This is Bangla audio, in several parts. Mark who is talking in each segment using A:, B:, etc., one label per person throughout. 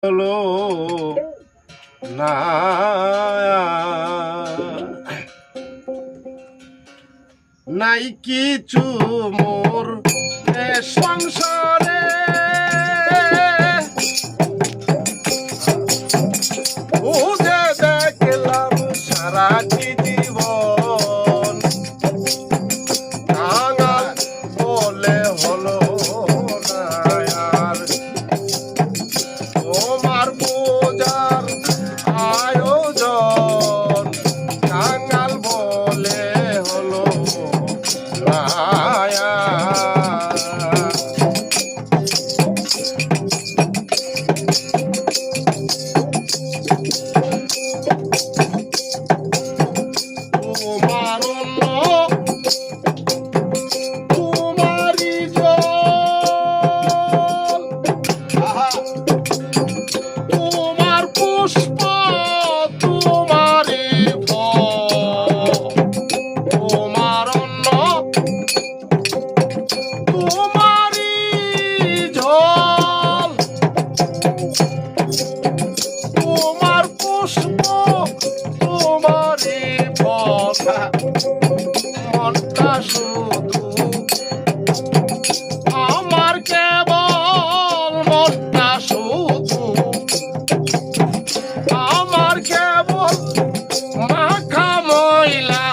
A: হলো না নাই কিছু মোর এ সংসারে বুঝে দেখলাম সারাটি জীবন কাঙাল বলে হলো না আর তোমার পূজার আয়োজন কাঙাল বলে হলো না তোমার অন্য তোমারই জল তোমার পুষ্প তোমারই ফল তোমার অন্ন তোমারই জল তোমার পুষ্প তোমারই ফল মনটা শুধু আমার কেবল মনটা শুধু আমার কেবল মাখা ময়লা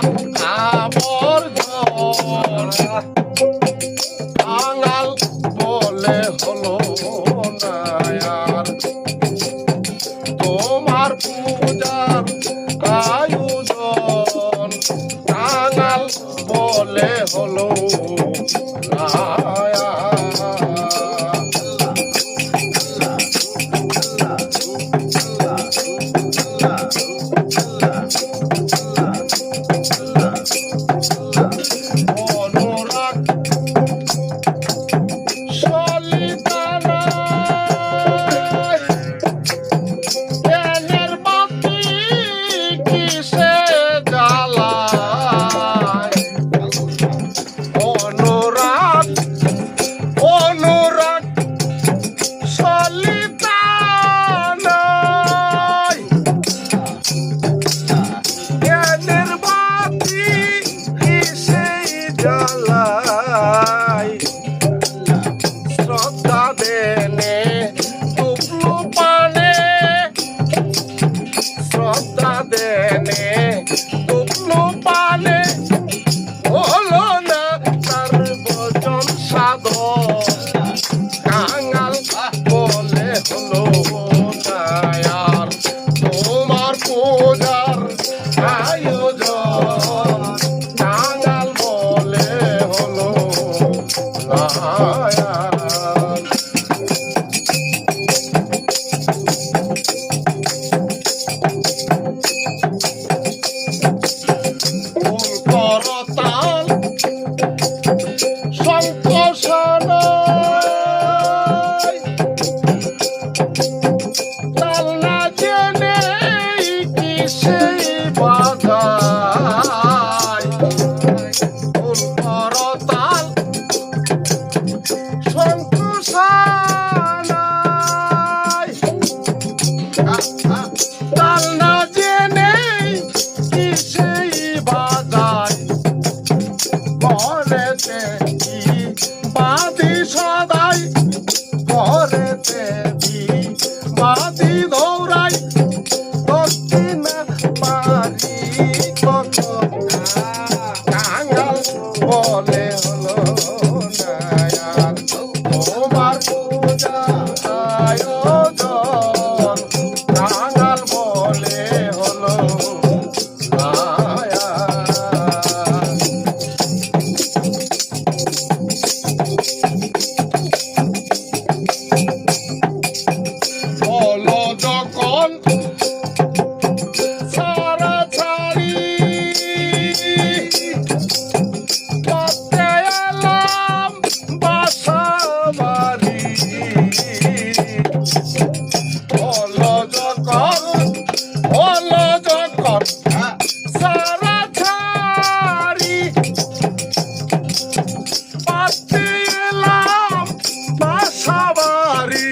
A: আবর্জনা কাঙাল বলে হলো না আর তোমার পূজার আয়োজন কাঙাল বলে হলো না অনুরাগ সলিতানা জ্ঞানের বাতি কিসে জ্বালায় অনুরাগ অনুরাগ সলিতানা জ্ঞানের বাতি কিসে জ্বালায় শ্রদ্ধা দেনে টুকলু পানে শ্রদ্ধা দেনে টুকলু পানে হলো না তার বচন সাধন কাঙাল বলে হলো না আর তোমার পূজার আয়োজন কাঙাল বলে হলো না ফুল করতাল শঙ্কষণ তাল না জেনে কিসে বাজায় ফুল করতাল শঙ্কষণ তাল না জেনে কিসে বাজায় ঘরেতে কি বাদি সদাই ঘরেতে কি বাদি দৌড়াই দক্ষিণা পারি কত কাঙাল বলে হলো না আর তোমার পূজা আয়োজন কাঙাল বলে হলো না বলো যখন ছাড়া ছাড়ি করতে এলাম বাসা বাড়ি বলো যখন ছাড়া ছাড়ি করতে এলাম বাসা বাড়ি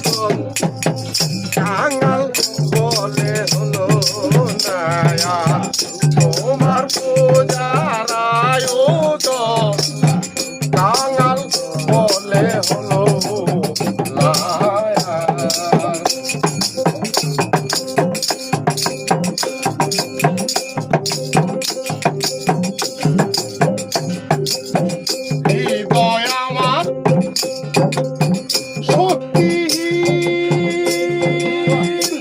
A: আয়োজন কাঙাল বলে হলো নায়া তোমার পূজার আয়োজন কাঙাল বলে হলো নায়া হৃদয় আমার শক্তিহীন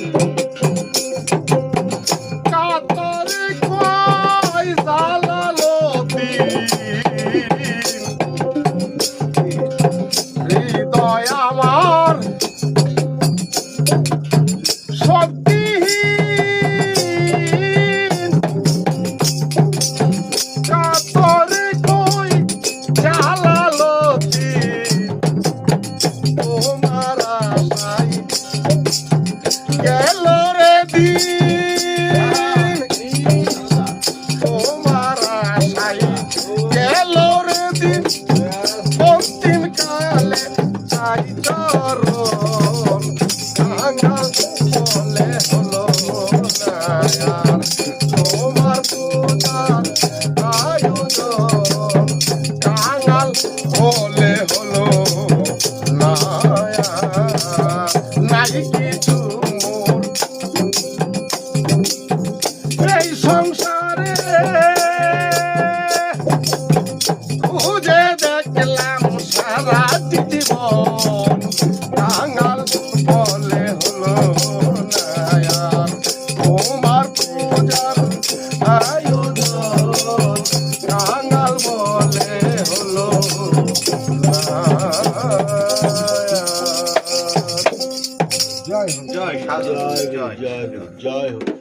A: কাতরে কয় জালালো হৃদয় আমার শক্তিহীন কাতরে কয় জালালো তোমার আশায় গেল রে দিন তোমার আশায় গেল রে দিন অন্তিম কালে চাই চরণ কাঙাল বলে হলো নায়ার তোমার পূজার আয়োজন কাঙাল বলে হলো নায়ার নাই কিছু মোর এই সংসারে খুঁজে দেখলাম সারা জীবন কাঙাল বলে হলো নায়ার তোমার পূজার আয়োজন কাঙাল বলে হলো নায়ার
B: জয় সাধু জয় জয় জয় হোক